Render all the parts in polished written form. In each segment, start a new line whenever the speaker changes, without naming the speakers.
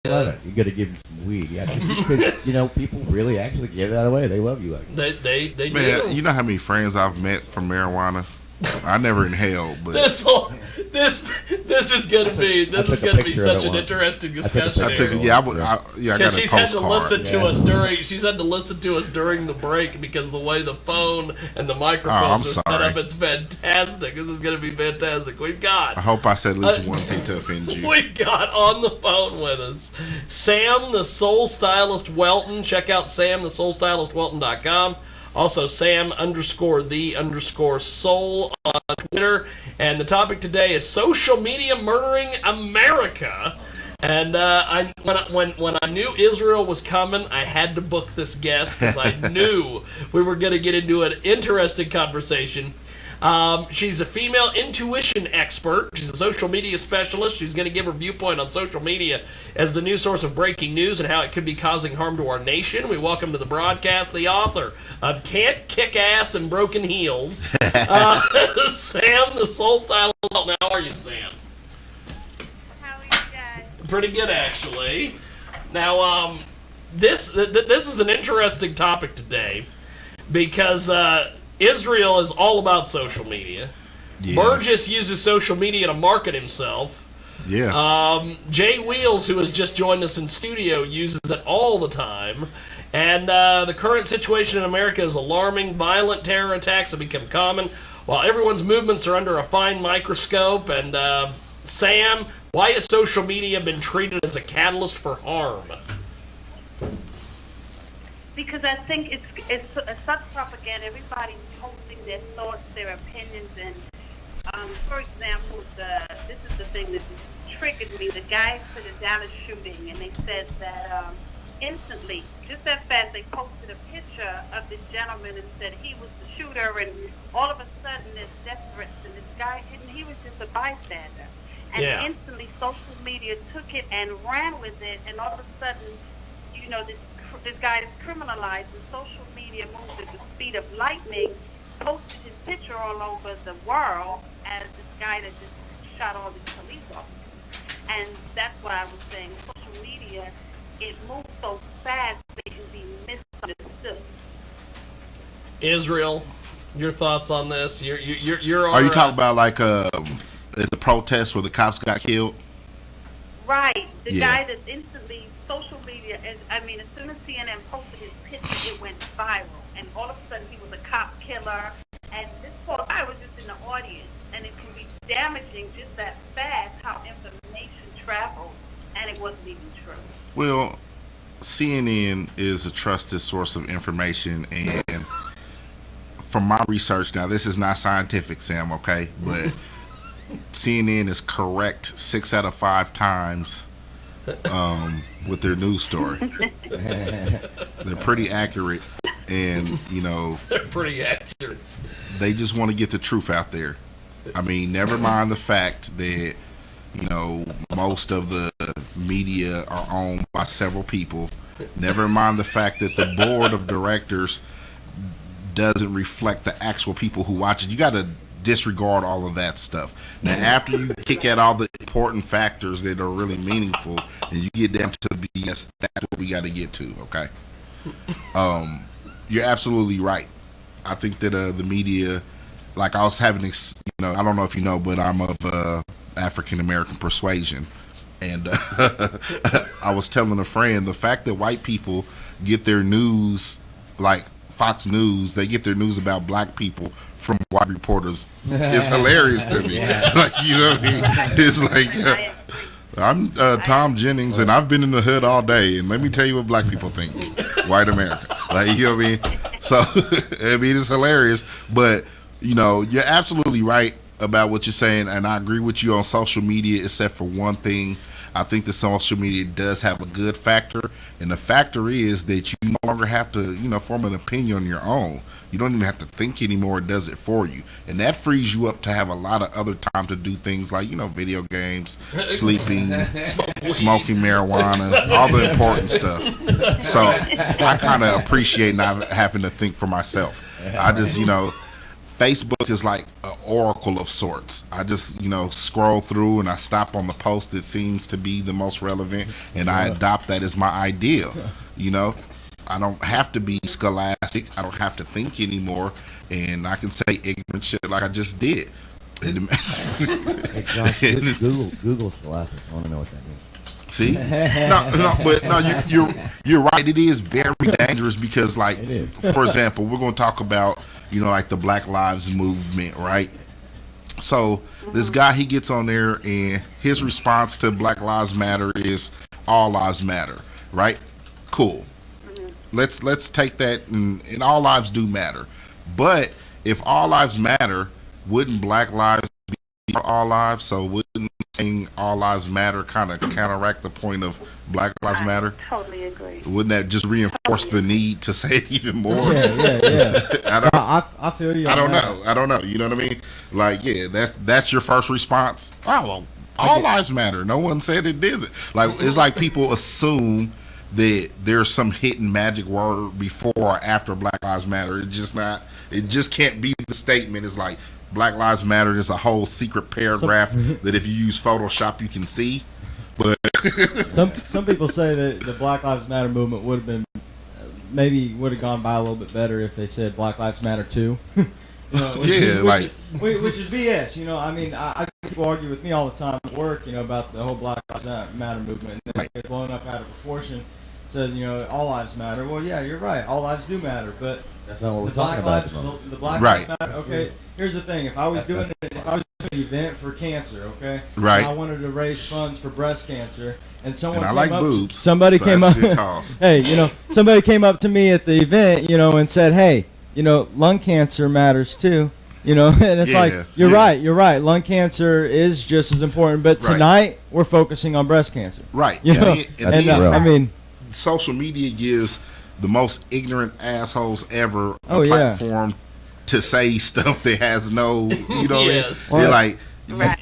love it. You got to give them some weed. Yeah, because people really actually give that away. They love you like that.
They
Man,
do.
you know how many friends I've met from marijuana? I never inhaled, but
This is gonna be such an interesting discussion.
I took it. Yeah, I got
Because
a
she's had to
postcard.
listen to us during the break because of the way the phone and the microphones are set up. It's fantastic. This is gonna be fantastic.
I hope I said at least one thing to offend you.
We got on the phone with us Sam the Soul Stylist Welton. Check out samthesoulstylistwelton.com. Also, Sam_the_soul on Twitter. And the topic today is social media murdering America. And when I knew Israel was coming, I had to book this guest because I knew we were going to get into an interesting conversation. She's a female intuition expert. She's a social media specialist. She's going to give her viewpoint on social media as the new source of breaking news and how it could be causing harm to our nation. We welcome to the broadcast the author of Can't Kick Ass and Broken Heels, Sam the Soul Stylist. How are you, Sam?
How are you guys?
Pretty good, actually. Now, this is an interesting topic today because Israel is all about social media. Yeah. Burgess uses social media to market himself.
Yeah.
Jay Wheels, who has just joined us in studio, uses it all the time. And the current situation in America is alarming. Violent terror attacks have become common, while everyone's movements are under a fine microscope. And Sam, why has social media been treated as a catalyst for harm?
Because I think it's such propaganda. Everybody's posting their thoughts, their opinions, and for example, this is the thing that just triggered me. The guys for the Dallas shooting, and they said that instantly, just that fast, they posted a picture of this gentleman and said he was the shooter, and all of a sudden there's death threats, and this guy he was just a bystander. And instantly social media took it and ran with it, and all of a sudden, this guy is criminalized, and social media moved at the speed of lightning, posted his picture all over the world as this guy that just shot all these police officers. And that's what I was saying. Social media, it moves so fast that it can be misunderstood.
Israel, your thoughts on this? You're
Are you talking about like the protest where the cops got killed?
Right. The guy that instantly social media, as soon as CNN posted his picture, it went viral, and all of a sudden he was a cop killer, and this poor guy was just in the audience, and it can be damaging just that fast how information travels, and it wasn't even true.
Well, CNN is a trusted source of information, and from my research, now this is not scientific, Sam, okay, but CNN is correct 6 out of 5 times with their news story. They're pretty accurate, and
they're pretty accurate.
They just want to get the truth out there. Never mind the fact that most of the media are owned by several people. Never mind the fact that the board of directors doesn't reflect the actual people who watch it. You got to disregard all of that stuff. Now, after you kick at all the important factors that are really meaningful, and you get down to the BS, that's what we got to get to. Okay. You're absolutely right. I think that the media, like I was having, I don't know if you know, but I'm of African American persuasion, and I was telling a friend the fact that white people get their news, like Fox News, they get their news about black people from white reporters is hilarious to me. Like, you know what I mean? It's like, I'm Tom Jennings, and I've been in the hood all day, and let me tell you what black people think. White America. Like, you know what I mean? So, it's hilarious. But, you're absolutely right about what you're saying, and I agree with you on social media, except for one thing. I think that social media does have a good factor, and the factor is that you no longer have to, form an opinion on your own. You don't even have to think anymore. It does it for you, and that frees you up to have a lot of other time to do things like, video games, sleeping, smoking marijuana, all the important stuff. So I kind of appreciate not having to think for myself. I just, Facebook is like an oracle of sorts. I just, scroll through and I stop on the post that seems to be the most relevant, and I adopt that as my ideal. I don't have to be scholastic. I don't have to think anymore, and I can say ignorant shit like I just did.
Exactly. Google scholastic. I want to know what that means.
See, you're right. It is very dangerous because, like, for example, we're going to talk about, like the Black Lives Movement, right? So this guy, he gets on there, and his response to Black Lives Matter is all lives matter, right? Cool. Let's take that, and all lives do matter. But if all lives matter, wouldn't Black lives be all lives? So wouldn't saying all lives matter kind of counteract the point of Black Lives Matter?
Totally agree.
Wouldn't that just reinforce the need to say it even more?
Yeah.
I feel you.
I don't know. You know what I mean? Like, yeah, that's your first response. Oh, well, all lives matter. No one said it didn't. Like, it's like people assume that there's some hidden magic word before or after Black Lives Matter. It just can't be the statement. It's like Black Lives Matter. There's a whole secret paragraph that if you use Photoshop you can see. But
some people say that the Black Lives Matter movement would have been would have gone by a little bit better if they said Black Lives Matter too. Which is BS. I mean, I people argue with me all the time at work, about the whole Black Lives Matter movement. And they get blown up out of proportion. Said, all lives matter. Well, yeah, you're right. All lives do matter, but
that's not what we're talking about.
The Black Lives Matter. Okay, here's the thing. If I was doing an event for cancer, okay,
right,
and I wanted to raise funds for breast cancer, and someone
and
came up,
boobs,
somebody came up, hey, somebody came up to me at the event, and said, hey, lung cancer matters too. And it's like, you're right. Lung cancer is just as important, but tonight we're focusing on breast cancer.
Right.
I mean,
social media gives the most ignorant assholes ever a platform to say stuff that has no,
yes.
They're like,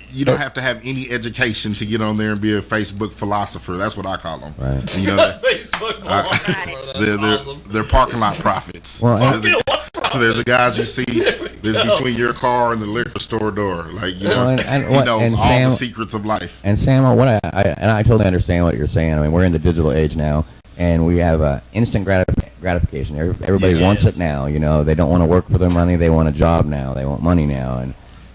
you don't have to have any education to get on there and be a Facebook philosopher. That's what I call them.
Right.
Facebook philosopher.
They're parking lot prophets.
Well,
they're the guys you see that's between your car and the liquor store door. Like, he knows all the secrets of life.
And Sam, I totally understand what you're saying. I mean, we're in the digital age now, and we have instant gratification. Everybody wants it now. They don't want to work for their money. They want a job now. They want money now.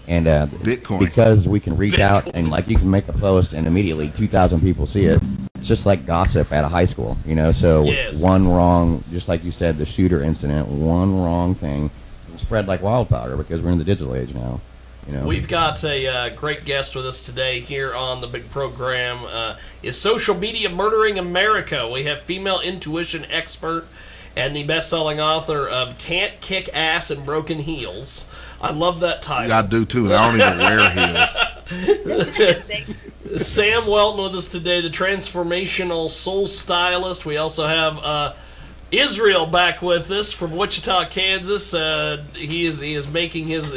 And
Bitcoin.
Because we can reach out and, like, you can make a post and immediately 2,000 people see it. It's just like gossip at a high school, So one wrong, just like you said, the shooter incident, one wrong thing can spread like wildfire because we're in the digital age now.
We've got a great guest with us today here on the big program. Is social media murdering America? We have female intuition expert and the best-selling author of Can't Kick Ass in Broken Heels. I love that title.
Yeah, I do too, and I don't even wear heels.
Sam Welton with us today, the transformational soul stylist. We also have Israel back with us from Wichita, Kansas. He is making his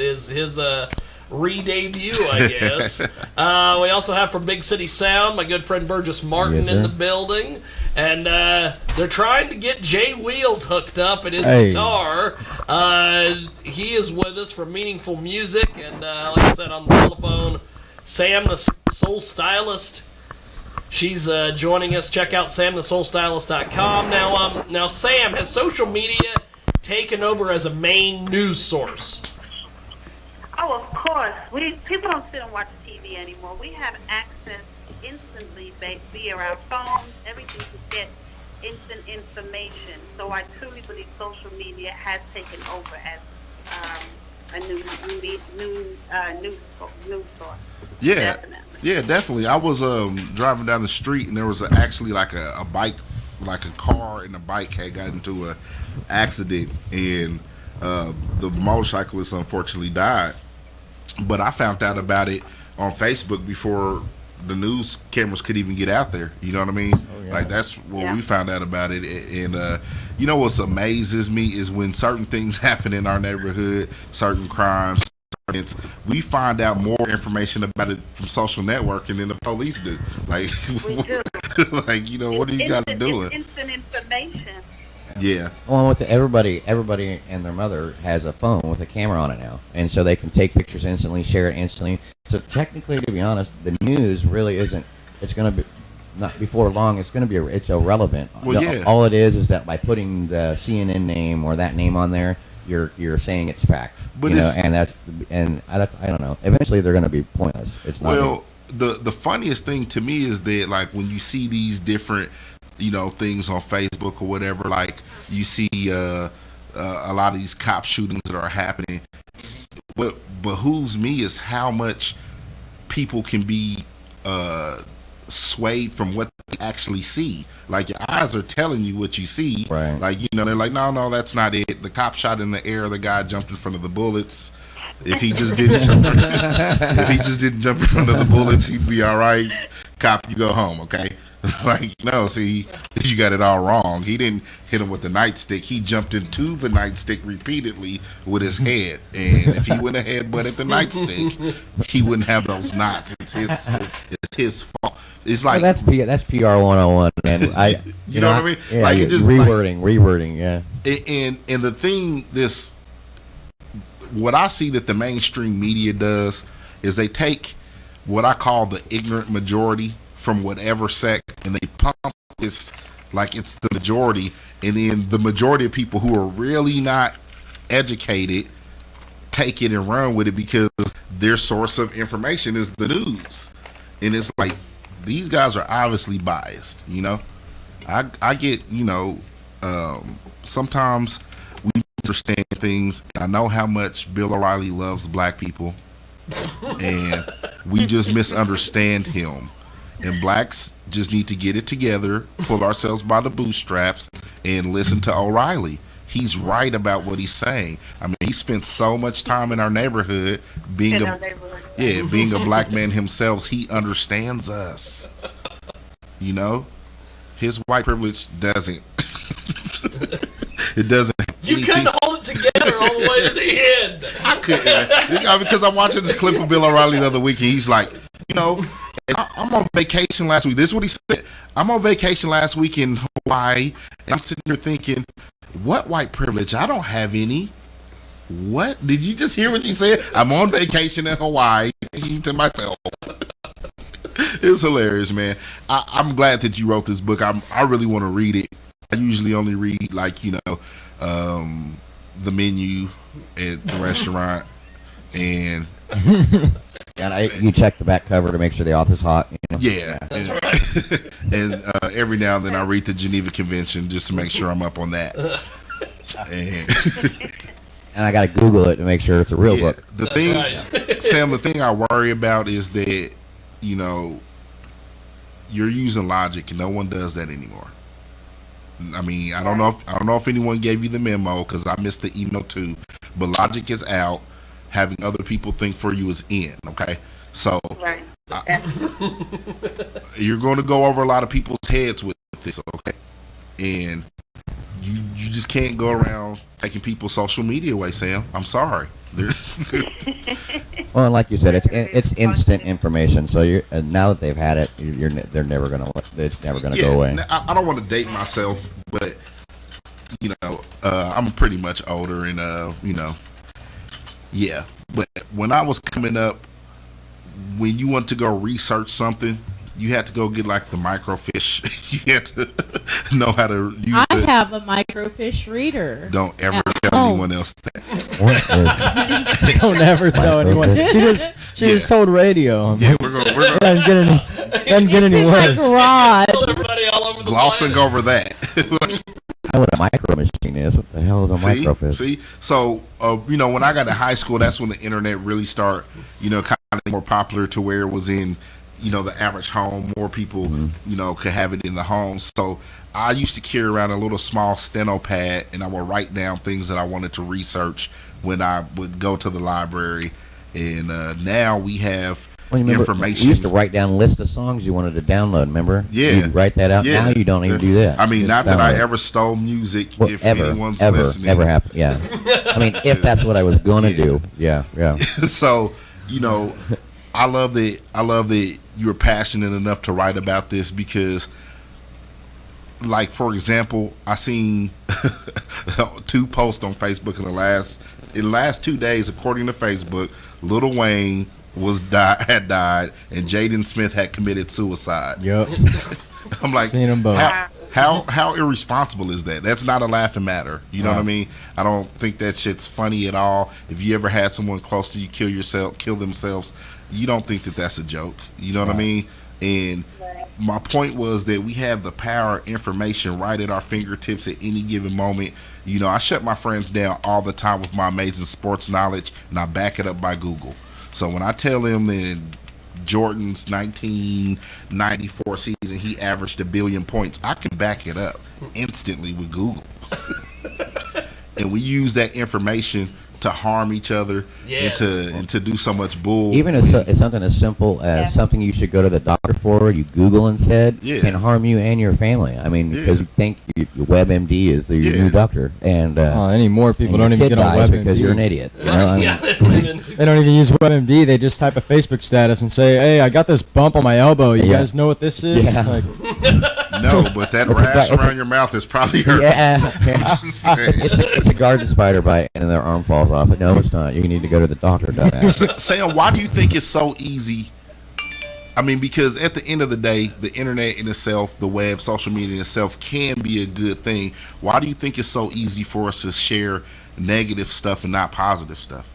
re-debut, I guess. We also have from Big City Sound, my good friend Burgess Martin in the building. And they're trying to get Jay Wheels hooked up at his guitar. He is with us from Meaningful Music. And like I said, on the telephone, Sam, the Soul Stylist. She's joining us. Check out samthesoulstylist.com. Now, Sam, has social media taken over as a main news source?
Oh, of course. People don't sit and watch TV anymore. We have access instantly via our phones, everything to get instant information. So I truly believe social media has taken over as a news source.
Yeah,
Definitely.
Yeah, definitely. I was driving down the street and there was actually like a bike, like a car and a bike had got into a accident, and the motorcyclist unfortunately died. But I found out about it on Facebook before the news cameras could even get out there. You know what I mean?
Oh, yeah.
Like, that's where we found out about it. And what amazes me is when certain things happen in our neighborhood, certain crimes, we find out more information about it from social networking than the police do. Like,
We do.
like, what are you guys doing?
It's instant information.
Yeah.
Well, with everybody and their mother has a phone with a camera on it now, and so they can take pictures instantly, share it instantly. So technically, to be honest, the news really isn't. It's going to be not before long. It's going to be. It's irrelevant.
Well, yeah.
All it is that by putting the CNN name or that name on there, you're saying it's fact.
But
that's I don't know. Eventually, they're going to be pointless. It's not.
Well, the funniest thing to me is that like when you see these different things on Facebook or whatever, like you see a lot of these cop shootings that are happening. What behooves me is how much people can be swayed from what they actually see. Like your eyes are telling you what you see.
Right.
Like they're like, no, that's not it. The cop shot in the air. The guy jumped in front of the bullets. If he just didn't jump in front of the bullets, he'd be all right. Cop, you go home, okay? Like, no, see, you got it all wrong. He didn't hit him with the nightstick. He jumped into the nightstick repeatedly with his head. And if he went ahead but at the nightstick, he wouldn't have those knots. It's his fault. It's like
that's PR 101, and
you know what I mean?
Yeah,
like it just
rewording, yeah.
And the thing what I see that the mainstream media does is they take what I call the ignorant majority from whatever sect, and they pump this like it's the majority, and then the majority of people who are really not educated take it and run with it because their source of information is the news. And it's like, these guys are obviously biased, I get, sometimes we understand things. I know how much Bill O'Reilly loves black people, and we just misunderstand him. And blacks just need to get it together, pull ourselves by the bootstraps, and listen to O'Reilly. He's right about what he's saying. I mean, he spent so much time in our neighborhood being a black man himself. He understands us. His white privilege doesn't. It doesn't.
You couldn't hold it together all the way to the end.
I couldn't, because I'm watching this clip of Bill O'Reilly the other week, and he's like, I'm on vacation last week. This is what he said. I'm on vacation last week in Hawaii, and I'm sitting here thinking, what white privilege? I don't have any. What? Did you just hear what you said? I'm on vacation in Hawaii, thinking to myself. It's hilarious, man. I'm glad that you wrote this book. I really want to read it. I usually only read the menu at the restaurant, and
you check the back cover to make sure the author's hot.
Yeah, and every now and then I read the Geneva Convention just to make sure I'm up on that.
And I got to Google it to make sure it's a real book.
The thing, Sam, the thing I worry about is that you're using logic, and no one does that anymore. I mean, I don't know if anyone gave you the memo, because I missed the email too. But logic is out. Having other people think for you is in. Okay, so you're going to go over a lot of people's heads with this. Okay, and you just can't go around taking people's social media away, Sam. I'm sorry.
Well, like you said, it's instant information. So now that they've had it, it's never gonna go away.
I don't want to date myself, but I'm pretty much older, and yeah. But when I was coming up, when you want to go research something, you had to go get like the microfiche. You had to know how to use it.
I have a microfiche reader.
Don't ever tell anyone else that.
Don't ever tell anyone. She just told radio.
Yeah, we're going.
Doesn't get any worse.
Everybody all over the
glossing
planet.
over that.
I know what a micro machine is. What the hell is a microfiche?
See, so when I got to high school, that's when the internet really started, kind of more popular to where it was in, the average home. More people, could have it in the home. So I used to carry around a little small steno pad, and I would write down things that I wanted to research when I would go to the library. And now we have information.
You used to write down a list of songs you wanted to download, remember?
Yeah.
You'd write that out. Yeah. Now you don't even do that.
I mean, not that I ever stole music, if anyone's listening.
Ever happened, yeah. I mean, if that's what I was going to do. Yeah.
So, I love that you're passionate enough to write about this, because like for example, I seen 2 posts on Facebook in the last 2 days, according to Facebook. Lil Wayne had died, and Jaden Smith had committed suicide.
Yep.
I'm like,
seen them both.
How irresponsible is that? That's not a laughing matter. You know what I mean? I don't think that shit's funny at all. If you ever had someone close to you kill themselves, you don't think that that's a joke. You know what I mean? And my point was that we have the power of information right at our fingertips at any given moment. You know, I shut my friends down all the time with my amazing sports knowledge, and I back it up by Google. So when I tell them that Jordan's 1994 season, he averaged 1 billion points, I can back it up instantly with Google. And we use that information to harm each other and to do so much bull.
Even it's something as simple as something you should go to the doctor for, you Google instead, can harm you and your family. I mean, because you think your WebMD is your new doctor, and
anymore people don't even get on WebMD
because you're an idiot. You know? I mean,
they don't even use WebMD. They just type a Facebook status and say, "Hey, I got this bump on my elbow. You guys know what this is?"
Yeah.
Like,
no, but that rash around your mouth is probably hurt.
It's a garden spider bite, and their arm falls off. No, it's not. You need to go to the doctor.
Sam, why do you think it's so easy? I mean, because at the end of the day, the internet in itself, the web, social media in itself can be a good thing. Why do you think it's so easy for us to share negative stuff and not positive stuff?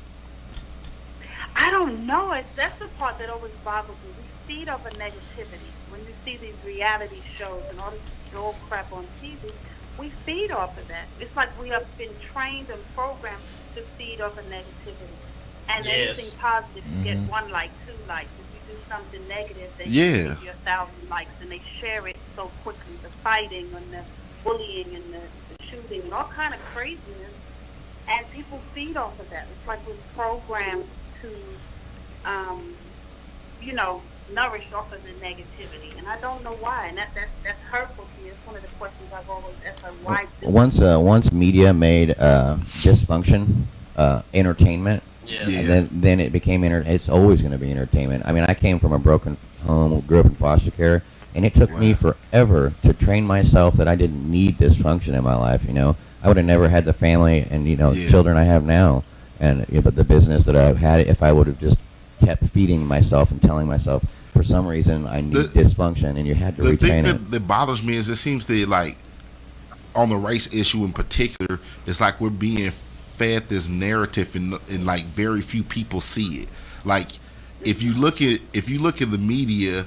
I don't know. That's the part that always boggles me. We feed off of negativity. When you see these reality shows and all this bull crap on TV, we feed off of that. It's like we have been trained and programmed to feed off of negativity. And anything positive, you get 1 like, 2 likes. If you do something negative, then you get your 1,000 likes, and they share it so quickly. The fighting and the bullying and the shooting and all kind of craziness. And people feed off of that. It's like we're programmed to, nourish off of the negativity. And I don't know why. And that's hurtful to me. It's one of the questions I've always asked. Why?
Once media made dysfunction entertainment, and then it became it's always going to be entertainment. I mean, I came from a broken home, grew up in foster care, and it took me forever to train myself that I didn't need dysfunction in my life. You know, I would have never had the family and children I have now, and but the business that I've had, if I would have just kept feeding myself and telling myself for some reason I need dysfunction, and you had to retrain it.
The thing that bothers me is it seems that, like, on the race issue in particular, it's like we're being fed this narrative and like very few people see it. Like if you look at the media,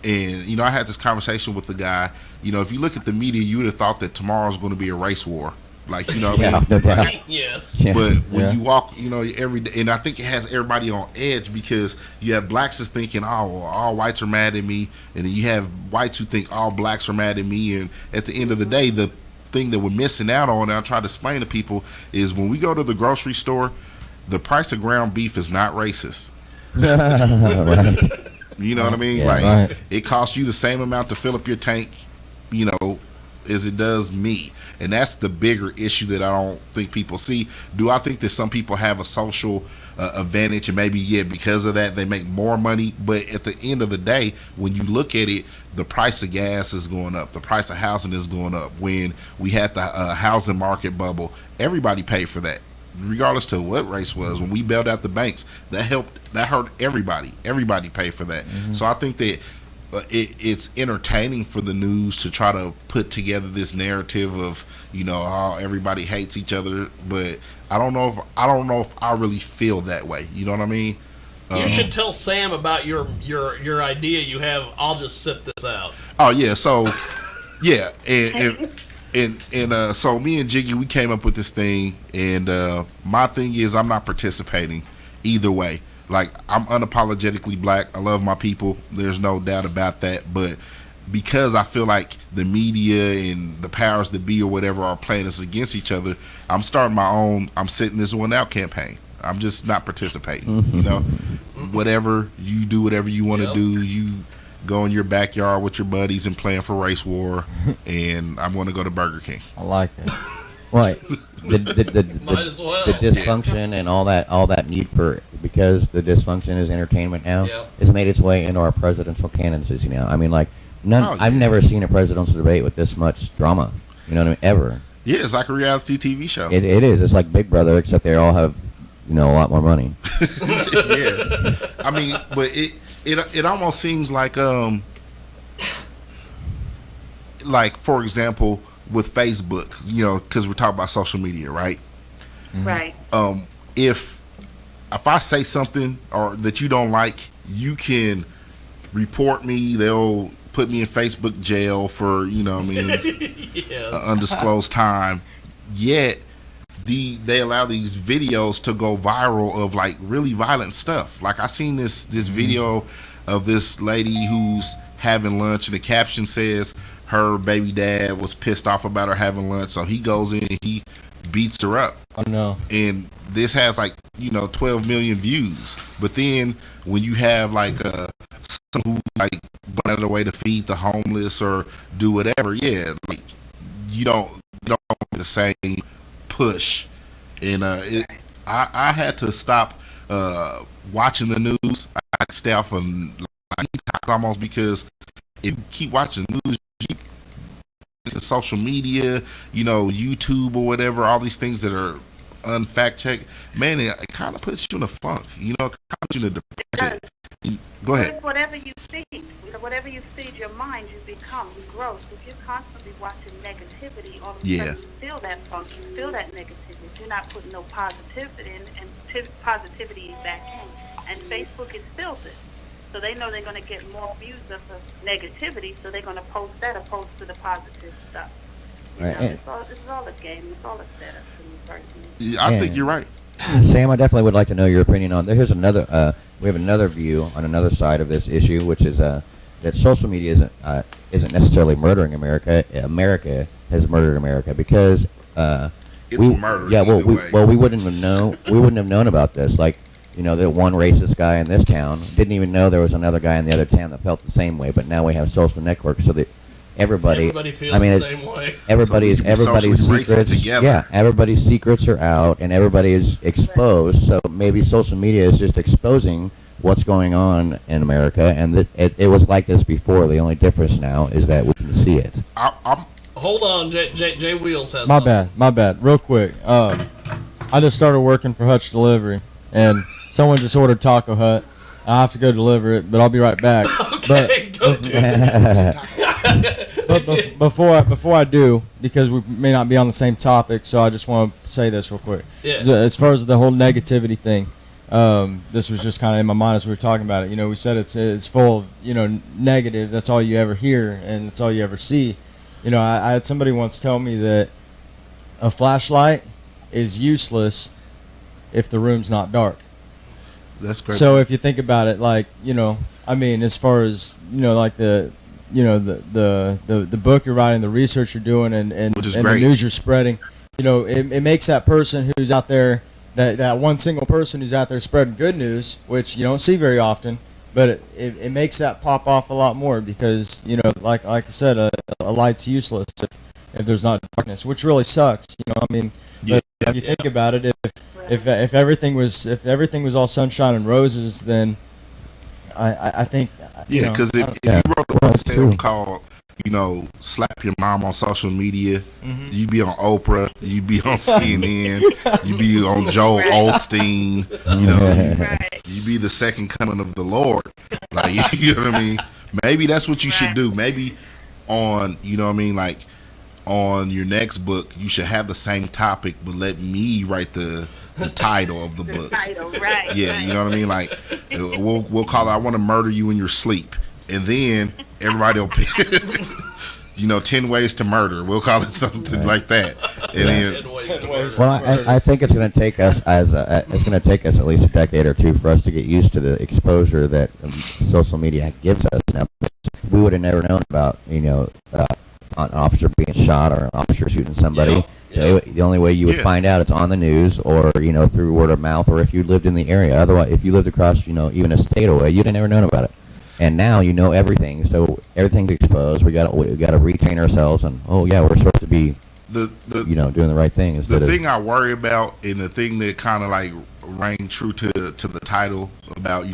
and I had this conversation with the guy, if you look at the media, you would have thought that tomorrow's going to be a race war. Like, what I mean?
No doubt.
Yes.
Yeah. But when you walk, every day, and I think it has everybody on edge, because you have blacks that's thinking, oh, well, all whites are mad at me, and then you have whites who think all blacks are mad at me, and at the end of the day, the thing that we're missing out on, and I try to explain to people, is when we go to the grocery store, the price of ground beef is not racist.
Right.
You know what I mean?
Yeah,
it costs you the same amount to fill up your tank, as it does me. And that's the bigger issue that I don't think people see. Do I think that some people have a social advantage, and maybe, because of that, they make more money? But at the end of the day, when you look at it, the price of gas is going up. The price of housing is going up. When we had the housing market bubble, everybody paid for that, regardless to what race was. When we bailed out the banks, that hurt everybody. Everybody paid for that. Mm-hmm. So I think that it's entertaining for the news to try to put together this narrative of how everybody hates each other, but I don't know if I really feel that way. You know what I mean?
You should tell Sam about your idea you have. I'll just sit this out.
Oh yeah, so yeah, and so me and Jiggy, we came up with this thing, and my thing is I'm not participating either way. Like, I'm unapologetically black. I love my people. There's no doubt about that. But because I feel like the media and the powers that be or whatever are playing us against each other, I'm starting my own I'm sitting this one out campaign. I'm just not participating. Whatever you do, whatever you want to do, you go in your backyard with your buddies and playing for race war, and I'm going to go to Burger King.
I like it.
Right. The dysfunction and all that need for, because the dysfunction is entertainment now, has made its way into our presidential candidacy now. I mean, like, none.
Oh,
I've
yeah.
never seen a presidential debate with this much drama. You know what I mean? Ever.
Yeah, it's like a reality TV show.
It is. It's like Big Brother, except they all have, a lot more money.
Yeah, I mean, but it almost seems like for example, with Facebook, because we're talking about social media, right?
Right.
If I say something or that you don't like, you can report me. They'll put me in Facebook jail for
Yes.
undisclosed time. Yet they allow these videos to go viral of like really violent stuff. Like I seen this video of this lady who's having lunch, and the caption says her baby dad was pissed off about her having lunch, so he goes in and he beats her up.
Oh no.
And this has 12 million views. But then when you have someone who went out of the way to feed the homeless or do whatever, you don't get the same push. And I had to stop watching the news. I had to stay off of TikTok almost, because if you keep watching the news, to social media, YouTube or whatever, all these things that are unfact checked, man, it kind of puts you in a funk. It kind of puts you in a depression. Go ahead.
Whatever you feed your mind, you become. You grow. So if you're constantly watching negativity, all of a sudden you feel that funk, you feel that negativity. You're not putting no positivity in, and positivity back in. And Facebook is filtered. So they know they're going to get more views of the negativity, so they're going to post that opposed to the positive stuff. It's all a game. It's all a setup.
I think you're right.
Sam, I definitely would like to know your opinion on. Here's another. We have another view on another side of this issue, which is that social media isn't necessarily murdering America. America has murdered America because
it's murder.
Yeah, we wouldn't have known. We wouldn't have known about this. The one racist guy in this town didn't even know there was another guy in the other town that felt the same way. But now we have social networks, so that everybody
feels the same way.
Everybody's secrets. Yeah, everybody's secrets are out, and everybody is exposed. So maybe social media is just exposing what's going on in America, and it was like this before. The only difference now is that we can see it.
Hold on, Jay Wheels has
My
something.
bad. Real quick. I just started working for Hutch Delivery, and someone just ordered Taco Hut. I have to go deliver it, but I'll be right back.
Okay, go do it.
But before I do, because we may not be on the same topic, so I just want to say this real quick.
Yeah.
So as far as the whole negativity thing, this was just kind of in my mind as we were talking about it. We said it's full of negative. That's all you ever hear, and that's all you ever see. I had somebody once tell me that a flashlight is useless if the room's not dark.
That's great.
So if you think about it, as far as the book you're writing, the research you're doing, and the news you're spreading, it makes that person who's out there, that one single person who's out there spreading good news, which you don't see very often, but it makes that pop off a lot more because like I said, a light's useless if there's not darkness, which really sucks. If you think about it, if everything was all sunshine and roses, then I think
because if you wrote a book called slap your mom on social media, you'd be on Oprah, you'd be on CNN, you'd be on Joel Osteen, you'd be the second coming of the Lord. You know what I mean? Maybe that's what you should do. Maybe on on your next book, you should have the same topic, but let me write the title of the book.
Right.
Yeah, you know what I mean? We'll call it "I Want to Murder You in Your Sleep," and then everybody will pick 10 ways to murder. We'll call it something like that. And then,
I think it's going to take us at least a decade or two for us to get used to the exposure that social media gives us. Now, we would have never known about an officer being shot or an officer shooting somebody. The only way you would find out it's on the news or through word of mouth or if you lived in the area. Otherwise, if you lived across even a state away, you'd have never known about it. And now everything, so everything's exposed. We got to retrain ourselves, and we're supposed to be doing the right thing.
The thing I worry about, and the thing that kind of rang true to the title about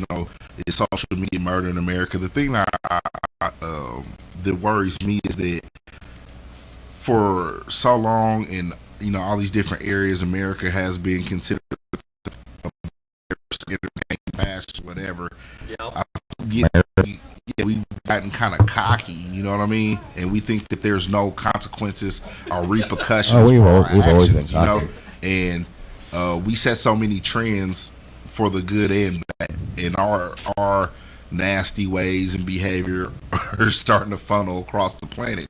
is social media murder in America. The thing that that worries me is that for so long in all these different areas, America has been considered a fast, whatever. Yeah, we've gotten kind of cocky, you know what I mean? And we think that there's no consequences or repercussions for our actions, you know? And we set so many trends for the good and bad, and our nasty ways and behavior are starting to funnel across the planet.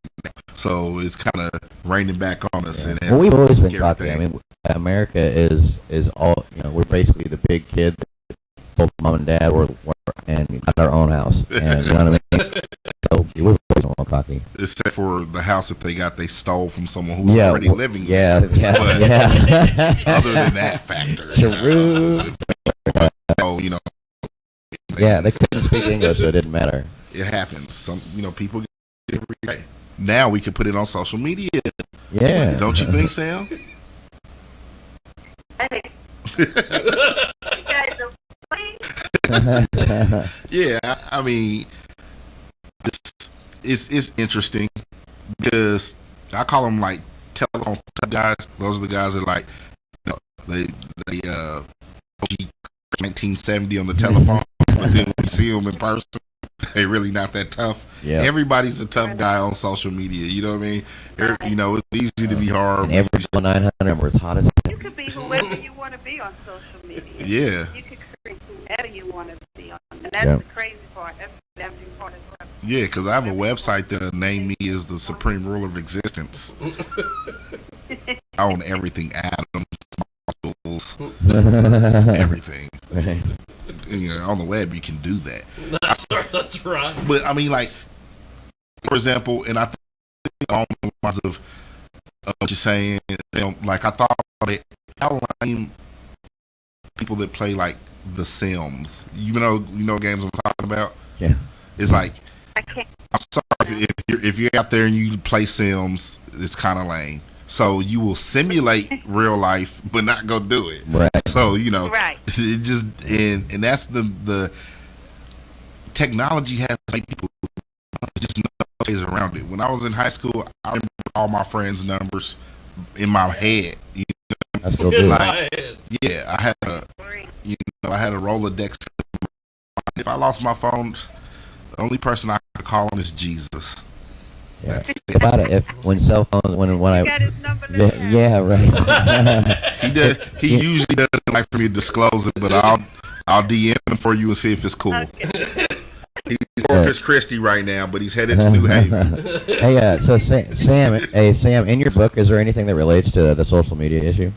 So it's kind of raining back on us. And
well, we've always been cocky. I mean, America is all, we're basically the big kid that told mom and dad we're got our own house. And you know what I mean? So we've always been all cocky.
Except for the house that they stole from someone who's already living there. But other than that factor.
Yeah, they couldn't speak English, so it didn't matter.
It happens. Some people get it every day. Now we can put it on social media.
Yeah.
Don't you think, Sam?
Hey. You guys are funny.
Yeah, I mean, it's interesting because I call them like telephone guys. Those are the guys that like, they OG 1970 on the telephone, but then when you see them in person, they really not that tough. Yeah. Everybody's a tough guy on social media. You know what I mean? It's easy to be hard.
And every 900 number is hot as hell.
You could be whoever you want to be on social media.
Yeah.
You could create whoever you want to be on. And that's the crazy part. That's the damaging part as well.
Yeah, because I have a website that named me as the supreme ruler of existence. I own everything, atoms, molecules, everything. On the web you can do that.
That's right.
But I mean, like, for example, and I think along the lines of what you're saying, like I thought about it, how lame people that play like The Sims. You know games I'm talking about.
Yeah.
It's like,
I can't.
I'm sorry if you're out there and you play Sims, it's kind of lame. So you will simulate real life, but not go do it.
Right.
So
right.
It just and that's the technology has made people just no ways around it. When I was in high school, I remember all my friends' numbers in my head.
I still do.
Yeah, I had a Rolodex. If I lost my phone, the only person I could call on is Jesus.
Yeah.
That's it.
When cell phones, when I
got his number
right.
He usually doesn't like for me to disclose it, but I'll DM him for you and see if it's cool.
Okay.
He's Corpus Christi right now, but he's headed to New Haven.
Hey, so Sam, in your book, is there anything that relates to the social media issue?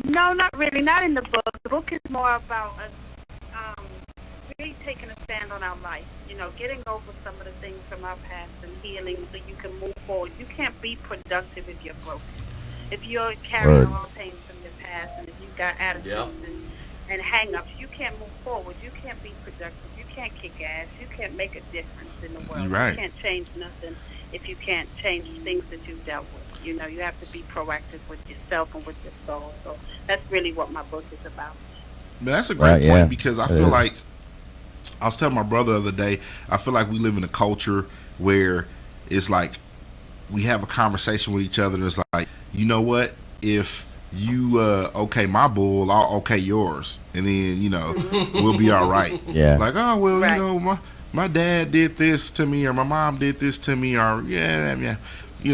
No, not really. Not in the book. The book is more about us really taking a stand on our life. Getting over some of the things from our past and healing so you can move forward. You can't be productive if you're broken. If you're carrying all things from your past and if you've got attitudes and hang-ups, you can't move forward. You can't be productive. You can't kick ass. You can't make a difference in the world.
Right.
You can't change nothing if you can't change things that you've dealt with. You have to be proactive with yourself and with your soul. So that's really what my book is about.
Man, that's a great point because I feel like I was telling my brother the other day, I feel like we live in a culture where it's like we have a conversation with each other and it's like, you know what? If you okay my bull, I'll okay yours. And then, we'll be all right.
Yeah.
Like, oh, well, my dad did this to me or my mom did this to me or,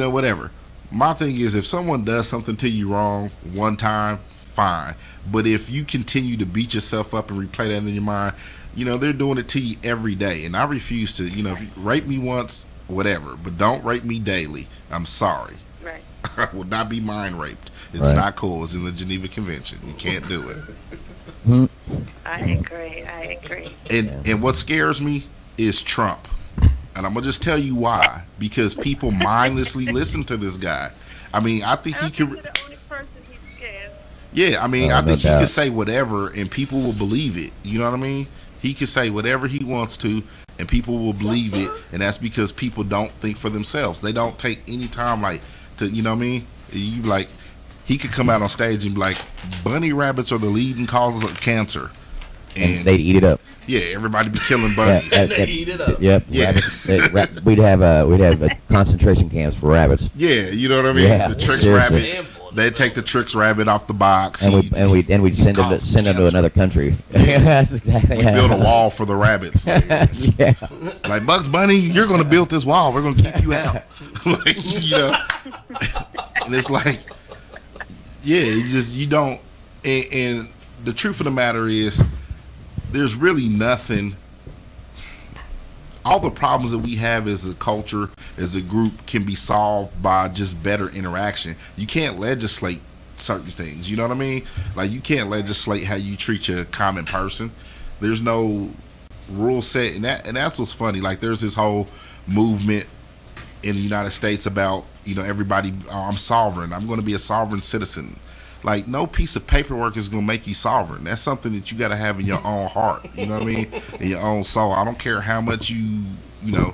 whatever. My thing is if someone does something to you wrong one time, fine. But if you continue to beat yourself up and replay that in your mind, they're doing it to you every day. And I refuse to, if you rape me once, whatever. But don't rape me daily. I'm sorry.
Right.
I will not be mind raped. It's not cool. It's in the Geneva Convention. You can't do it.
I agree.
And what scares me is Trump. And I'm going to just tell you why. Because people mindlessly listen to this guy. I mean, I think he could...
the only person he's scared.
Yeah, I mean, I think he could say whatever and people will believe it. You know what I mean? He can say whatever he wants to and people will believe it. And that's because people don't think for themselves. They don't take any time to, you know what I mean? You like, he could come out on stage and be like, bunny rabbits are the leading causes of cancer.
And they'd eat it up.
Yeah, everybody be killing bunnies.
They eat it up.
Yep.
Yeah.
Rabbits, we'd have concentration camps for rabbits.
Yeah, you know what I mean.
Yeah,
the Trix
seriously.
rabbit. They'd take the Trix rabbit off the box.
And we'd send them to another country. That's exactly.
We build a wall for the rabbits.
Yeah.
Like Bugs Bunny, you're going to build this wall. We're going to keep you out. Like, you know. And it's like, yeah, you don't. And the truth of the matter is, there's really nothing. All the problems that we have as a culture, as a group, can be solved by just better interaction. You can't legislate certain things. You know what I mean? Like, you can't legislate how you treat your common person. There's no rule set, and that's what's funny. Like, there's this whole movement in the United States about, you know, everybody, I'm sovereign. I'm going to be a sovereign citizen. Like, no piece of paperwork is going to make you sovereign. That's something that you got to have in your own heart. You know what I mean? In your own soul. I don't care how much you know.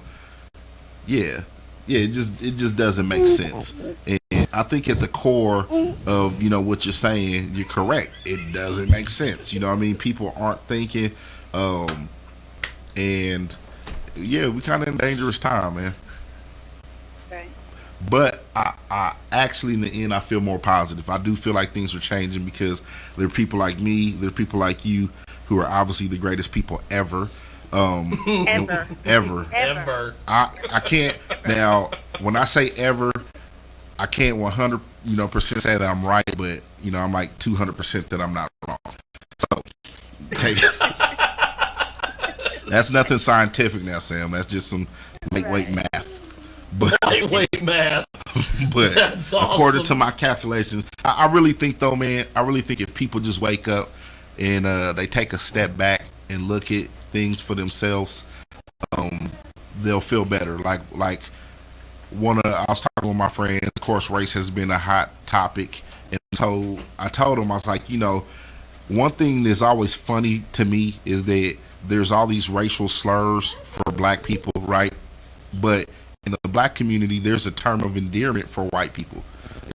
Yeah. It just doesn't make sense. And I think at the core of, you know, what you're saying, you're correct. It doesn't make sense. You know what I mean? People aren't thinking. And yeah, we kind of in a dangerous time, man. But I actually, in the end, I feel more positive. I do feel like things are changing because there are people like me, there are people like you, who are obviously the greatest people ever. Ever. I can't, now, when I say ever, I can't 100% say that I'm right, but, you know, I'm like 200% that I'm not wrong. So, okay. That's nothing scientific now, Sam. That's just some lightweight math. But
lightweight math.
But
that's
according
awesome.
to my calculations, I really think, though, man, I really think if people just wake up and they take a step back and look at things for themselves, they'll feel better. Like I was talking with my friends. Of course, race has been a hot topic, and I told them, I was like, you know, one thing that's always funny to me is that there's all these racial slurs for black people, right? But in the black community, there's a term of endearment for white people.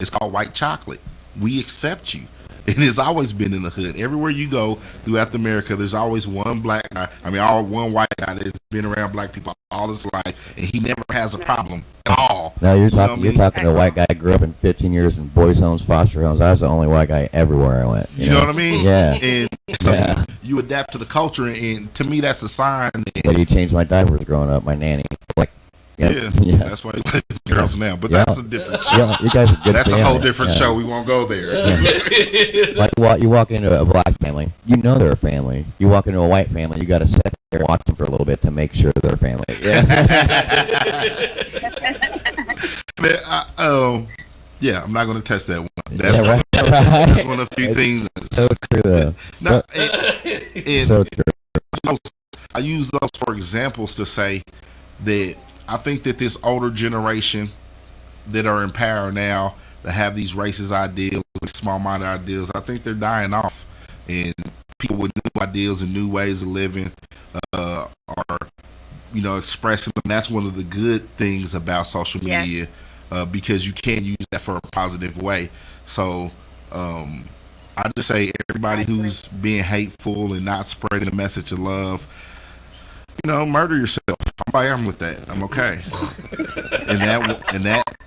It's called white chocolate. We accept you. It has always been in the hood. Everywhere you go throughout America, there's always one black guy. One white guy that's been around black people all his life, and he never has a problem at all.
No, you're talking to a white guy. Grew up in 15 years in boys' homes, foster homes. I was the only white guy everywhere I went.
You know what I mean?
Yeah.
And so you adapt to the culture, and to me, that's a sign.
But he changed my diapers growing up. My nanny, like.
Yeah, that's why you like girls now. But that's a different show.
Yeah, you guys are good.
That's a whole different show. We won't go there.
Yeah. Like you walk into a black family, you know they're a family. You walk into a white family, you got to sit there and watch them for a little bit to make sure they're a family.
Yeah, I'm not going to test that one.
That's
that's one of the few things.
So true, though.
So true. I use those for examples to say that I think that this older generation that are in power now, that have these racist ideals, small-minded ideals, I think they're dying off. And people with new ideals and new ways of living are, you know, expressing them. That's one of the good things about social media, because you can use that for a positive way. So I just say everybody who's being hateful and not spreading a message of love, you know, murder yourself. I'm with that. I'm okay.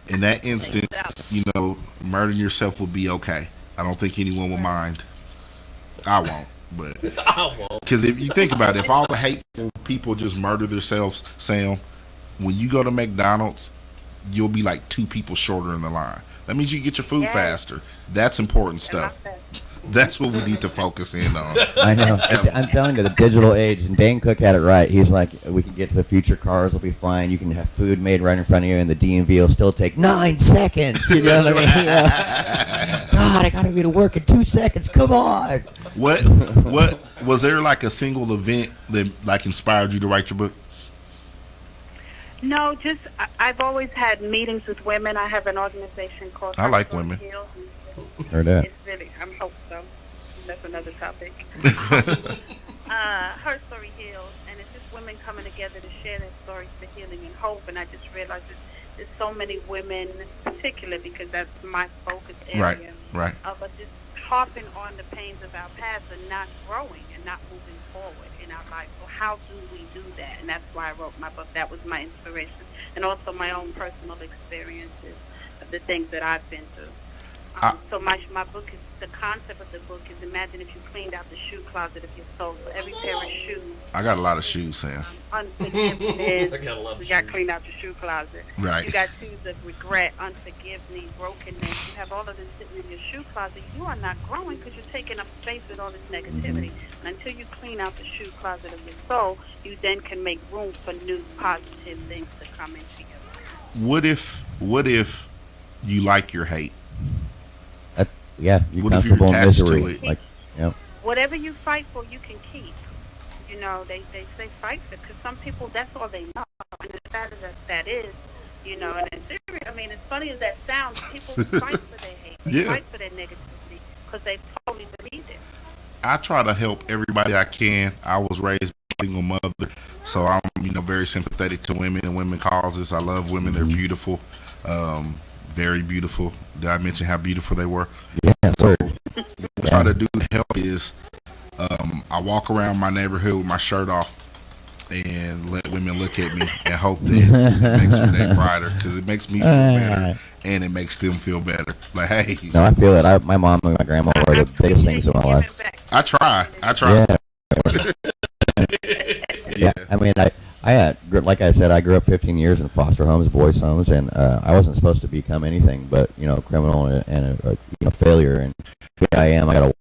In that instance, you know, murdering yourself will be okay. I don't think anyone will mind. I won't, but
I won't.
Because if you think about it, if all the hateful people just murder themselves, Sam, when you go to McDonald's, you'll be like 2 people shorter in the line. That means you get your food faster. That's important stuff. That's what we need to focus in on.
I know. I'm telling you, the digital age, and Dane Cook had it right. He's like, we can get to the future, cars will be fine. You can have food made right in front of you, and the DMV will still take 9 seconds. You know what I mean? God, I gotta be to work in 2 seconds. Come on.
What was there like a single event that like inspired you to write your book?
No, just I've always had meetings with women. I have an organization called
I like women.
Heard that.
It's really, I hope so. That's another topic. Her story heals, and it's just women coming together to share their stories for healing and hope. And I just realized there's so many women, particularly because that's my focus area.
Right.
Of just harping on the pains of our past and not growing and not moving forward in our life. So how do we do that? And that's why I wrote my book. That was my inspiration, and also my own personal experiences of the things that I've been through. So my book is, the concept of the book is, imagine if you cleaned out the shoe closet of your soul. So every pair of shoes.
I got a lot of shoes, Sam.
Unforgiveness.
I got a lot of
You got to
shoes.
clean out your shoe closet.
Right.
You got shoes of regret, unforgiveness, brokenness. You have all of this sitting in your shoe closet. You are not growing because you're taking up space with all this negativity. And until you clean out the shoe closet of your soul, you then can make room for new positive things to come into your life.
What if you like your hate?
Yeah, you're
What if you're
comfortable in
attached to
misery.
it?
Like, yep.
Whatever you fight for, you can keep. You know, they say fight for it because some people, that's all they know. And as sad as that is, you know, and it's serious. I mean, as funny as that sounds, people fight for their hate. They fight for their negativity because they totally believe it.
I try to help everybody I can. I was raised by a single mother, so I'm, very sympathetic to women and women causes. I love women. They're beautiful, very beautiful. Did I mention how beautiful they were?
Yeah,
So what I try to do to help is I walk around my neighborhood with my shirt off and let women look at me and hope that it makes their day brighter, because it makes me feel better and it makes them feel better. Like, hey.
No, I feel it. My mom and my grandma were the biggest things in my life.
I try.
Yeah. I mean, I had, like I said, I grew up 15 years in foster homes, boys' homes, and I wasn't supposed to become anything but, a criminal and a failure. And here I am. I got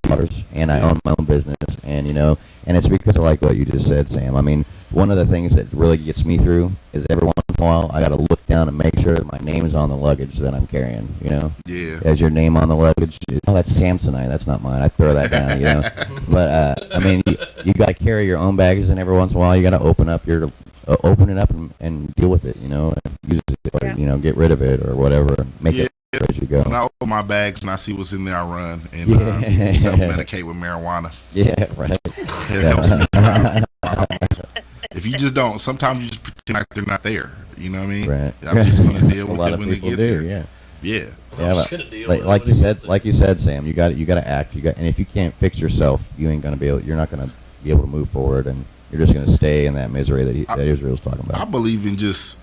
daughters, and I own my own business, and and it's because of like what you just said, Sam. I mean, one of the things that really gets me through is every once in a while I got to look down and make sure that my name is on the luggage that I'm carrying.
Yeah.
Has your name on the luggage? Oh, that's Samsonite. That's not mine. I throw that down. But I mean, you got to carry your own baggage, and every once in a while you got to open it up and deal with it. And use it, or get rid of it or whatever. Make it as you go.
When I open my bags and I see what's in there, I run and self-medicate with marijuana.
Yeah, right.
It helps me. If you just don't, sometimes you just pretend like they're not there. You know what I mean?
Right.
I'm just going to deal with it when it
people
gets
do,
here.
Yeah.
Yeah.
Like you said, Sam, you got to act. And if you can't fix yourself, you're not going to be able to move forward, and you're just going to stay in that misery that Israel's talking about.
I believe in just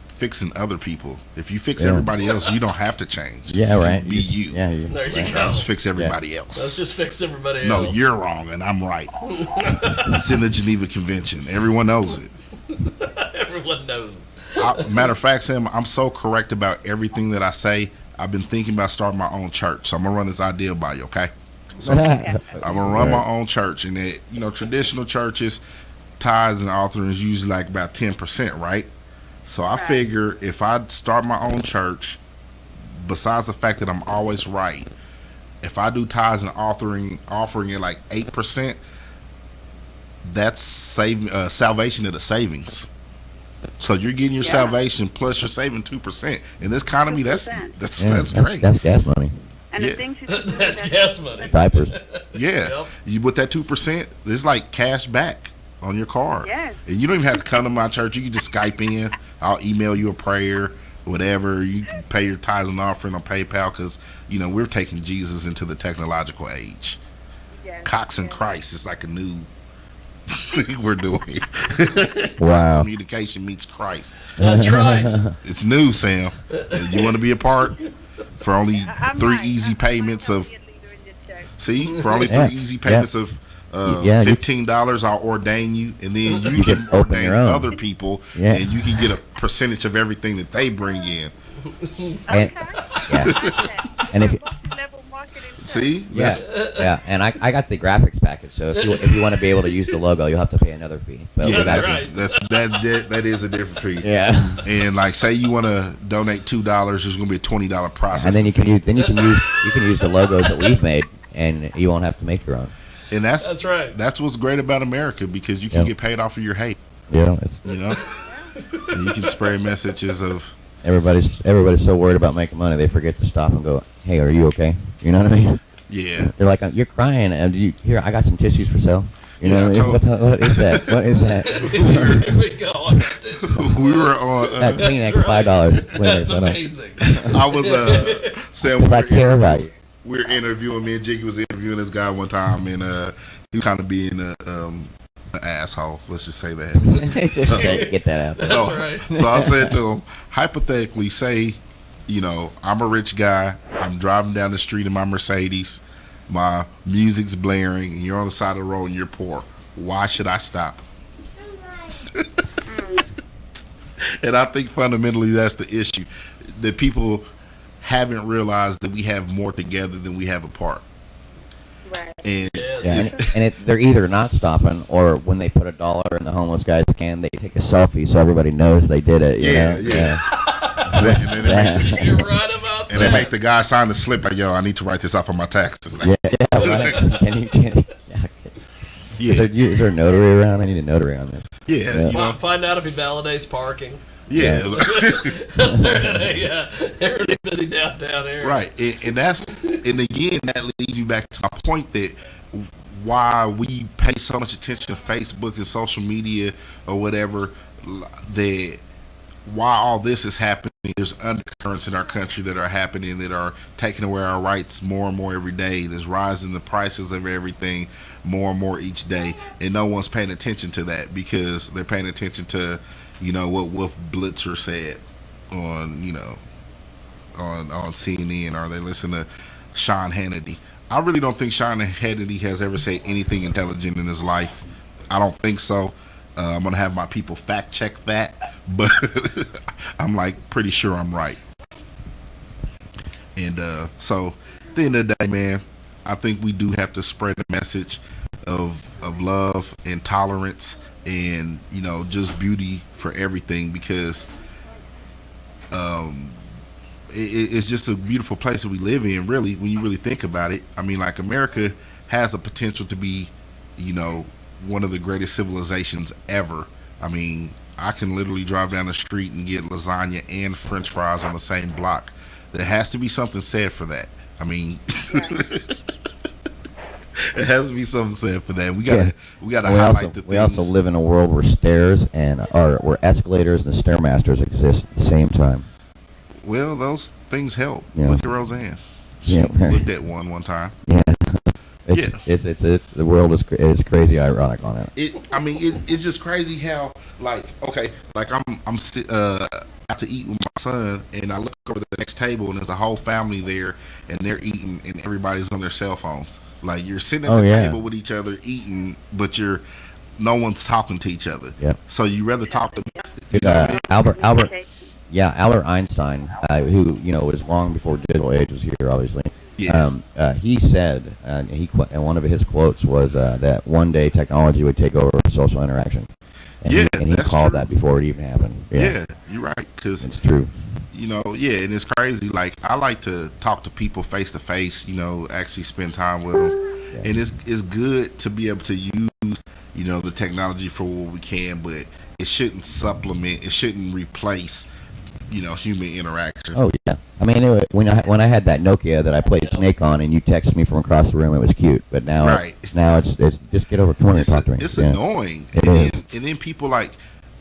fixing other people. If you fix everybody else, you don't have to change.
Yeah, right.
Be you.
Yeah,
There you go.
Let's fix everybody else.
Let's just fix everybody
No,
else.
you're wrong and I'm right. It's in the Geneva Convention. Everyone knows it.
Everyone knows it.
Matter of fact, Sam, I'm so correct about everything that I say. I've been thinking about starting my own church. So I'm going to run this idea by you, okay? So I'm going to run my own church. And it, traditional churches, tithes and offerings usually like about 10%, right? So I figure if I start my own church, besides the fact that I'm always right, if I do tithes and offering at like 8%, that's salvation of the savings. So you're getting your salvation plus you're saving 2%. In this economy, that's great.
That's gas money.
And the things you can do
That's gas money.
Diapers.
Yeah.
Yep.
You with that 2%, it's like cash back on your card.
Yes.
And you don't even have to come to my church. You can just Skype in. I'll email you a prayer, whatever. You can pay your tithes and offering on PayPal because, we're taking Jesus into the technological age.
Yes.
Cox and Christ is like a new thing we're doing.
Wow.
Communication meets Christ.
That's right.
It's new, Sam. You want to be a part? For only
I'm
three
right.
easy payments
I'm
of...
gonna be a leader in this church.
See? For only three easy payments of... $15, I'll ordain you, and then you can
open
ordain
your own.
other people,
Yeah.
and you can get a percentage of everything that they bring in.
And, and if you,
Level marketing.
See?
and I got the graphics package. So if you want to be able to use the logo, you'll have to pay another fee. But
Yeah,
That's right.
that is a different fee.
Yeah.
And like, say you want to donate $2, there's going to be a $20 process.
And then you can use the logos that we've made, and you won't have to make your own.
And
That's right.
That's what's great about America, because you can get paid off of your hate.
It's
And you can spray messages of...
everybody's so worried about making money, they forget to stop and go, "Hey, are you okay?" You know what I mean?
Yeah.
They're like, "You're crying, and here I got some tissues for sale." You know what I mean? What is that? What is that?
Here we go.
We were on
Kleenex, $5.
That's amazing.
I was saying
because I care about you.
We were interviewing. Me and Jiggy was interviewing this guy one time, and he was kind of being an asshole. Let's just say that.
Just get that out.
That's right.
So I said to him, hypothetically, say, I'm a rich guy. I'm driving down the street in my Mercedes. My music's blaring, and you're on the side of the road, and you're poor. Why should I stop? And I think fundamentally that's the issue, that people haven't realized that we have more together than we have apart.
Right.
And
they're either not stopping, or when they put $1 in the homeless guy's can, they take a selfie so everybody knows they did it.
Yeah.
You're right about that.
And they make the guy sign the slip like, yo, I need to write this off on my taxes.
Right. Is there a notary around? I need a notary on this.
Yeah.
Find out if he validates parking.
Yeah.
They're busy downtown area.
Right. And again, that leads you back to my point that why we pay so much attention to Facebook and social media or whatever, that why all this is happening, there's undercurrents in our country that are happening that are taking away our rights more and more every day. There's rising the prices of everything more and more each day, and no one's paying attention to that because they're paying attention to, what Wolf Blitzer said on CNN, or they listen to Sean Hannity. I really don't think Sean Hannity has ever said anything intelligent in his life. I don't think so. I'm going to have my people fact check that, but I'm pretty sure I'm right. And so at the end of the day, man, I think we do have to spread a message of love and tolerance and, just beauty for everything, because it's just a beautiful place that we live in, really, when you really think about it. I mean, America has a potential to be, one of the greatest civilizations ever. I mean, I can literally drive down the street and get lasagna and French fries on the same block. There has to be something said for that. I mean, it has to be something said for that. We gotta highlight the things.
We also live in a world where stairs where escalators and stairmasters exist at the same time.
Well, those things help.
Yeah.
Look at Roseanne. She looked at one time.
Yeah. The world is crazy ironic on it.
It's just crazy how I'm out to eat with my son, and I look over the next table and there's a whole family there and they're eating and everybody's on their cell phones. You're sitting at the table with each other eating, but no one's talking to each other.
Yeah.
So you rather talk to
Albert Einstein, who was long before digital age was here, obviously.
Yeah.
He said, and one of his quotes was that one day technology would take over social interaction. And he called that before it even happened.
Yeah, you're right, because
it's true.
And it's crazy. I like to talk to people face to face. Actually spend time with them, and it's good to be able to use the technology for what we can, but it shouldn't supplement. It shouldn't replace human interaction.
Oh yeah, I mean, when I had that Nokia that I played Snake on, and you texted me from across the room, it was cute. But now, it's just get over, come over and talk to me.
It's annoying. And then people I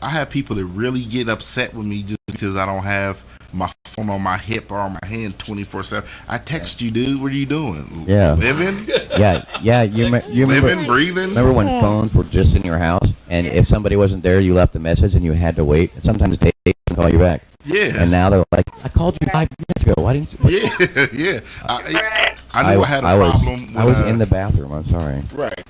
have people that really get upset with me just because I don't have my phone on my hip or on my hand 24/7. I text you, dude. What are you doing?
Yeah,
living.
Yeah. You remember,
living, breathing.
Remember when phones were just in your house, and if somebody wasn't there, you left a message, and you had to wait. And sometimes they didn't call you back.
Yeah.
And now they're like, I called you 5 minutes ago. Why didn't you?
Yeah. I knew I had a problem.
I was in the bathroom. I'm sorry.
Right.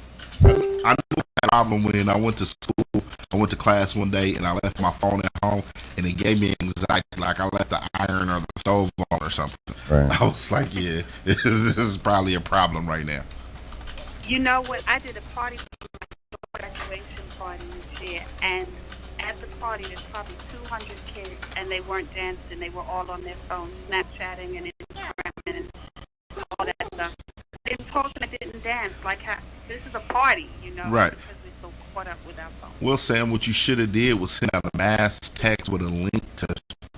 I knew I had a problem when I went to school. I went to class one day and I left my phone at home, and it gave me anxiety, like I left the iron or the stove on or something.
Right.
I was like, yeah, this is probably a problem right now.
You know what? I did a party for my graduation party this year, and at the party there's probably 200 kids, and they weren't dancing. They were all on their phones, Snapchatting and Instagramming and all that stuff. They told them they didn't dance. This is a party,
Right.
Because we're so caught up with our phones.
Well, Sam, what you should have did was send out a mass text with a link to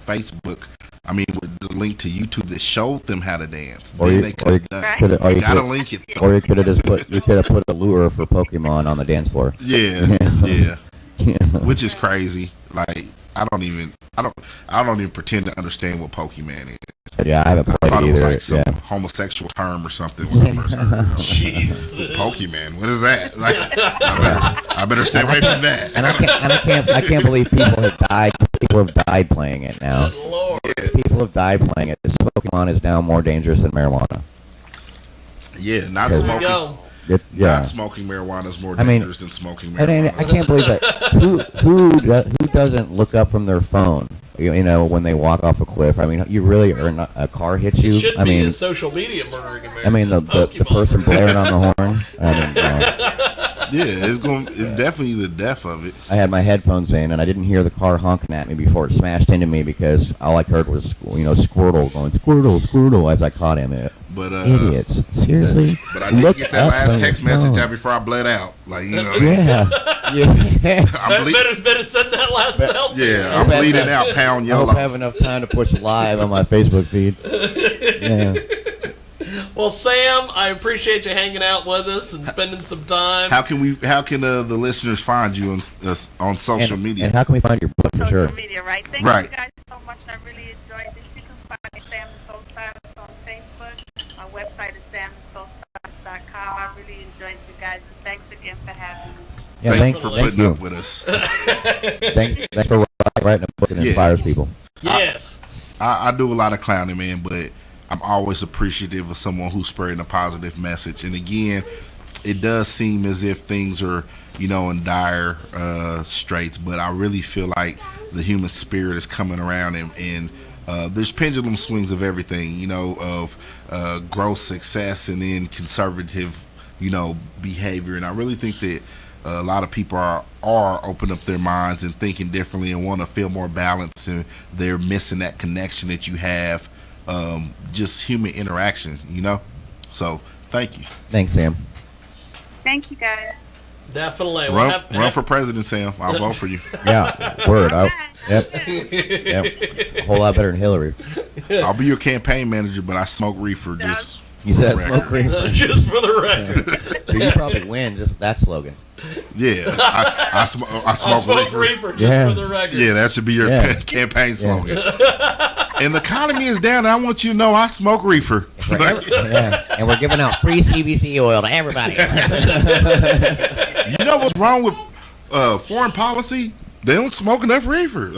Facebook. I mean, with the link to YouTube that showed them how to dance.
Or
Then
you,
they
or
could
you
have done.
could have, or you
Gotta
could,
link it.
or you could have just put a lure for Pokemon on the dance floor.
Yeah, yeah. Which is crazy. Like I don't even pretend to understand what Pokemon is.
Yeah, I haven't
I
played
thought
it
it was
either.
like some homosexual term or something when I first heard it.
Jesus.
Pokemon, what is that? Like, I better stay away from that.
And I can't believe people have died. People have died playing it now.
Good Lord.
People have died playing it. This Pokemon is now more dangerous than marijuana.
Yeah, not
There we
smoking.
Go.
Not smoking marijuana is more dangerous than smoking marijuana.
I can't believe that. Who doesn't look up from their phone? You know, when they walk off a cliff. I mean, you really are not, a car hits you.
It should
I
be
mean,
a social media murdering America.
I mean the person blaring on the horn. I mean,
Yeah, it's definitely the death of it.
I had my headphones in and I didn't hear the car honking at me before it smashed into me because all I heard was Squirtle going Squirtle as I caught him.
But
Idiots, seriously.
But I did
Look
get that
up
last
on
text
your
message
phone.
out before I bled out. Like, you know.
Yeah.
better send that last selfie.
Yeah, I'm bleeding out. Pound
I hope
yellow.
I have enough time to push live on my Facebook feed. Yeah.
Well, Sam, I appreciate you hanging out with us and spending some time.
How can the listeners find you on social media?
And how can we find your book for
Social
sure?
media, right? Thank
Right.
you guys so much. I really enjoyed this. You can find Sam the Soul Stylist on Facebook. My website is samthesoulstylist.com. I really enjoyed you guys. And thanks again for having me.
Yeah,
Thanks for
thank
putting
you.
up with us.
Thanks for writing a book that inspires people.
Yes.
I do a lot of clowning, man, but I'm always appreciative of someone who's spreading a positive message. And again, it does seem as if things are, in dire straits, but I really feel like the human spirit is coming around, and there's pendulum swings of everything, of growth, success, and then conservative, behavior. And I really think that a lot of people are open up their minds and thinking differently and want to feel more balanced, and they're missing that connection that you have, just human interaction, So thank you.
Thanks, Sam.
Thank you, guys.
Definitely.
Run for president, Sam. I'll vote for you.
Yeah, word.
All right.
Yep. A whole lot better than Hillary.
I'll be your campaign manager, but I smoke reefer. Just
You said
Correct.
smoke reefer.
Just for the record.
Dude, you probably win just with that slogan.
yeah, I smoke reefer.
Reaper, just
Yeah.
for the record.
Yeah, that should be your
Yeah.
campaign slogan. And the economy is down. And I want you to know I smoke reefer.
Yeah, and we're giving out free CBC oil to everybody.
You know what's wrong with foreign policy? They don't smoke enough reefer.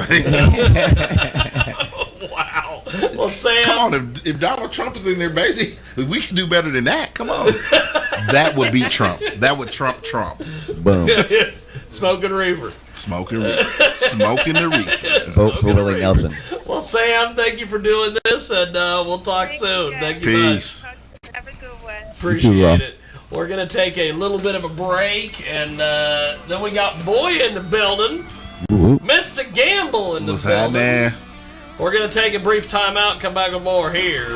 Wow. Well, Sam.
Come on, if Donald Trump is in there, basically, we can do better than that. Come on. That would be Trump. That would Trump.
Boom.
Smoking reefer.
Smoking the reefer.
Vote for Willie Nelson.
Well, Sam, thank you for doing this, and we'll talk soon.
guys.
Thank you
Peace.
Have a good one.
much. Appreciate
You too, Rob.
it. We're going to take a little bit of a break, and then we got Boy in the building.
Woo-hoo.
Mr. Gamble in the
What's
building.
happening?
We're going to take a brief time out and come back with more here